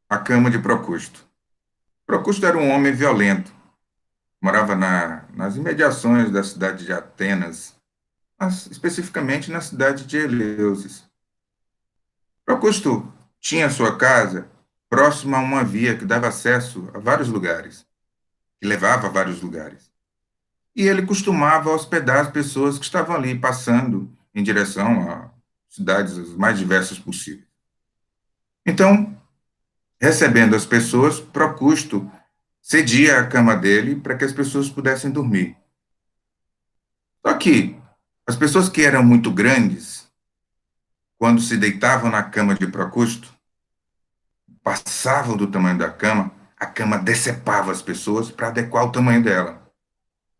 A cama de Procusto. Procusto era um homem violento, morava nas imediações da cidade de Atenas, mas especificamente na cidade de Eleusis. Procusto tinha sua casa próxima a uma via que dava acesso a vários lugares, que levava a vários lugares. E ele costumava hospedar as pessoas que estavam ali passando em direção a cidades as mais diversas possíveis. Então, recebendo as pessoas, Procusto cedia a cama dele para que as pessoas pudessem dormir. Só que as pessoas que eram muito grandes, quando se deitavam na cama de Procusto, passavam do tamanho da cama, a cama decepava as pessoas para adequar o tamanho dela.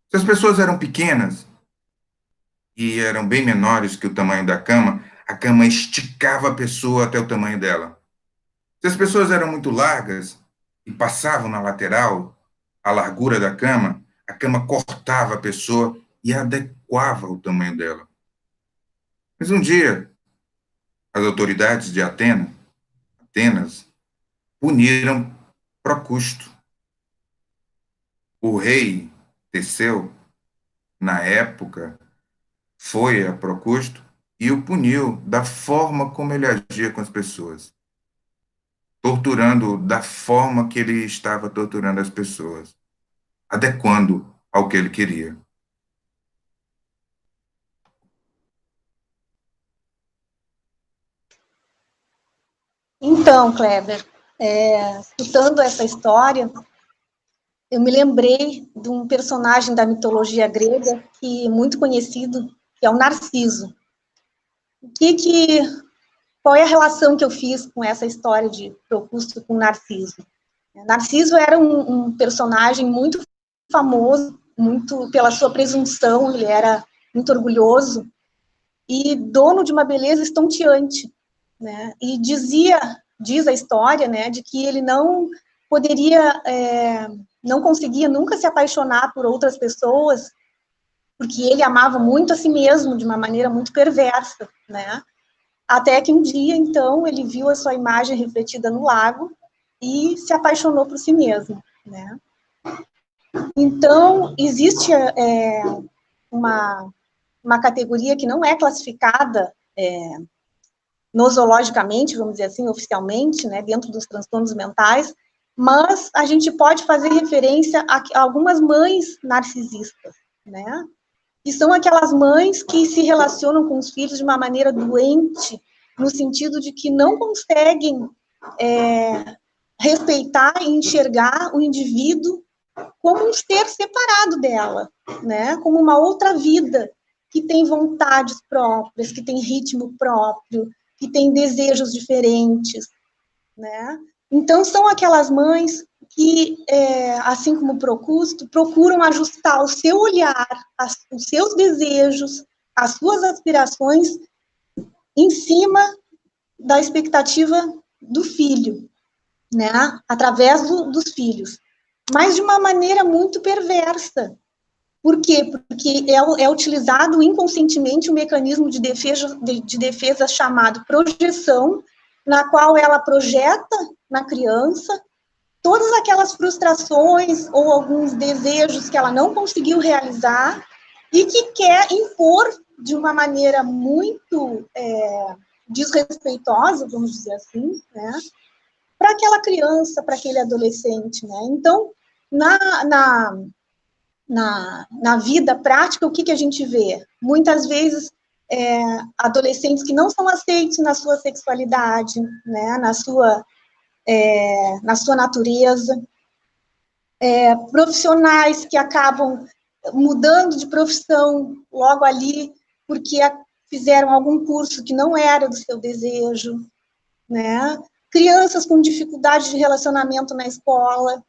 Se as pessoas eram pequenas e eram bem menores que o tamanho da cama, a cama esticava a pessoa até o tamanho dela. Se as pessoas eram muito largas e passavam na lateral, a largura da cama, a cama cortava a pessoa e adequava o tamanho dela. Mas um dia, as autoridades de Atenas, puniram Procusto. O rei Teseu, na época, foi a Procusto e o puniu da forma como ele agia com as pessoas, torturando da forma que ele estava torturando as pessoas, adequando ao que ele queria. Então, Kleber, escutando essa história, eu me lembrei de um personagem da mitologia grega que muito conhecido, que é o Narciso. Que, que, qual é a relação que eu fiz com essa história de Procusto com Narciso? Narciso era um personagem muito famoso, muito pela sua presunção, ele era muito orgulhoso e dono de uma beleza estonteante, né? E diz a história, né, de que ele não poderia, não conseguia nunca se apaixonar por outras pessoas, porque ele amava muito a si mesmo de uma maneira muito perversa, né? Até que um dia, então, ele viu a sua imagem refletida no lago e se apaixonou por si mesmo, né? Então, existe uma, uma categoria que não é classificada nosologicamente, vamos dizer assim, oficialmente, né, dentro dos transtornos mentais, mas a gente pode fazer referência a algumas mães narcisistas, né, que são aquelas mães que se relacionam com os filhos de uma maneira doente, no sentido de que não conseguem respeitar e enxergar o indivíduo como um ser separado dela, né, como uma outra vida, que tem vontades próprias, que tem ritmo próprio, que tem desejos diferentes, né? Então, são aquelas mães que, assim como o Procusto, procuram ajustar o seu olhar, os seus desejos, as suas aspirações em cima da expectativa do filho, né? Através dos filhos, mas de uma maneira muito perversa. Por quê? Porque é utilizado inconscientemente um mecanismo de defesa chamado projeção, na qual ela projeta na criança todas aquelas frustrações ou alguns desejos que ela não conseguiu realizar e que quer impor de uma maneira muito desrespeitosa, vamos dizer assim, né, para aquela criança, para aquele adolescente, né? Então, na vida prática, o que a gente vê? Muitas vezes, adolescentes que não são aceitos na sua sexualidade, né, na sua natureza, profissionais que acabam mudando de profissão logo ali, porque fizeram algum curso que não era do seu desejo, né? Crianças com dificuldade de relacionamento na escola,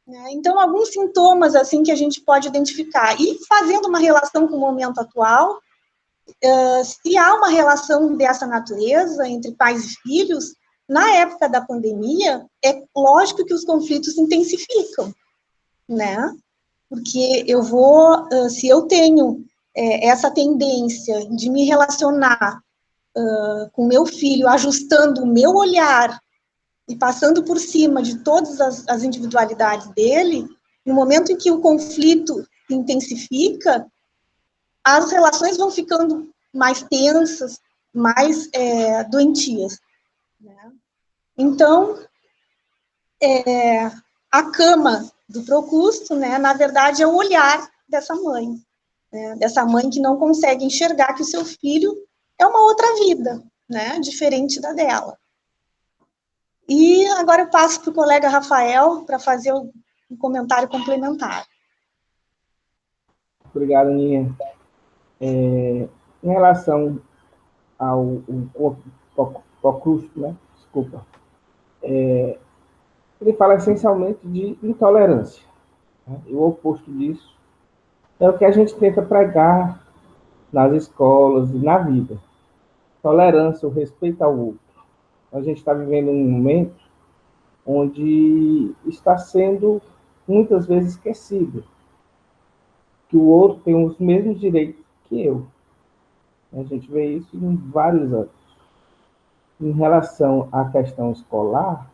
né? Então, alguns sintomas assim que a gente pode identificar. E fazendo uma relação com o momento atual, se há uma relação dessa natureza entre pais e filhos, na época da pandemia, é lógico que os conflitos se intensificam, né? Porque se eu tenho essa tendência de me relacionar com meu filho, ajustando o meu olhar e passando por cima de todas as individualidades dele, no momento em que o conflito se intensifica, as relações vão ficando mais tensas, mais doentias. Né? Então, a cama do Procusto, né, na verdade, é o olhar dessa mãe, né, dessa mãe que não consegue enxergar que o seu filho é uma outra vida, né, diferente da dela. E agora eu passo para o colega Rafael para fazer um comentário complementar. Obrigado, Ninha. Em relação ao Procrusto, né? Desculpa. Ele fala essencialmente de intolerância. Né? E o oposto disso é o que a gente tenta pregar nas escolas e na vida. Tolerância, o respeito ao outro. A gente está vivendo um momento onde está sendo muitas vezes esquecido que o outro tem os mesmos direitos que eu. A gente vê isso em vários âmbitos. Em relação à questão escolar,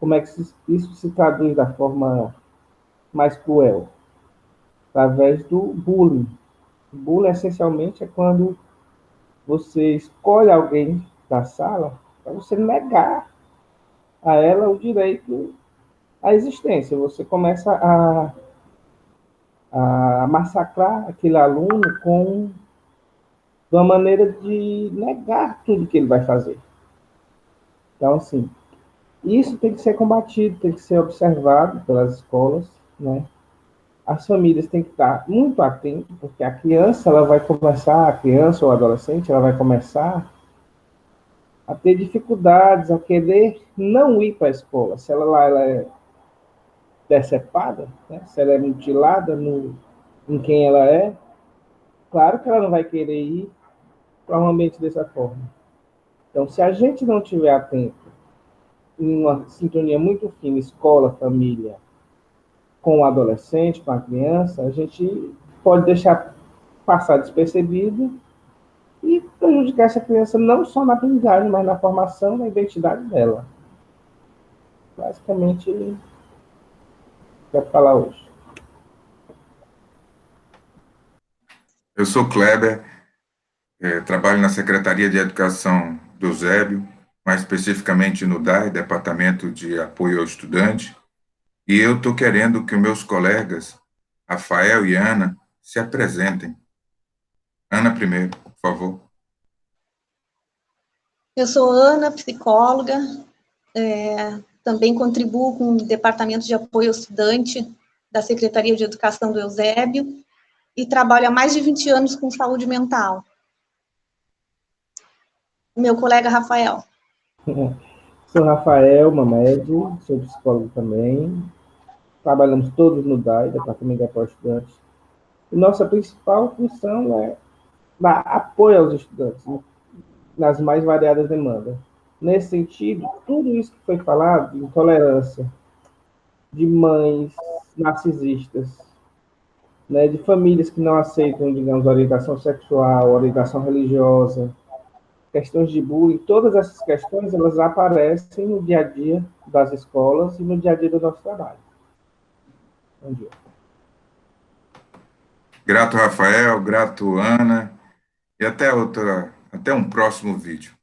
como é que isso se traduz da forma mais cruel? Através do bullying. O bullying, essencialmente, é quando você escolhe alguém da sala para você negar a ela o direito à existência. Você começa a massacrar aquele aluno com uma maneira de negar tudo que ele vai fazer. Então, assim, isso tem que ser combatido, tem que ser observado pelas escolas, né? As famílias têm que estar muito atentas, porque a criança, ela vai começar, a criança ou adolescente, ela vai começar a ter dificuldades, a querer não ir para a escola. Se ela é decepada, né? Se ela é mutilada em quem ela é, claro que ela não vai querer ir para um ambiente dessa forma. Então, se a gente não estiver atento, em uma sintonia muito fina, escola, família, com o adolescente, com a criança, a gente pode deixar passar despercebido e prejudicar essa criança não só na aprendizagem, mas na formação da identidade dela. Basicamente, quero falar hoje. Eu sou Kleber, trabalho na Secretaria de Educação do Eusébio, mais especificamente no DAE, Departamento de Apoio ao Estudante, e eu estou querendo que os meus colegas, Rafael e Ana, se apresentem. Ana primeiro, por favor. Eu sou Ana, psicóloga, também contribuo com o Departamento de Apoio ao Estudante da Secretaria de Educação do Eusébio e trabalho há mais de 20 anos com saúde mental. Meu colega Rafael. Sou Rafael Mamed, sou psicólogo também. Trabalhamos todos no DAE, Departamento de Apoio aos Estudantes. E nossa principal função é dar apoio aos estudantes, né, nas mais variadas demandas. Nesse sentido, tudo isso que foi falado, de intolerância, de mães narcisistas, né, de famílias que não aceitam, digamos, orientação sexual, orientação religiosa, questões de bullying, todas essas questões, elas aparecem no dia a dia das escolas e no dia a dia do nosso trabalho. Bom dia. Grato, Rafael, grato, Ana, e até um próximo vídeo.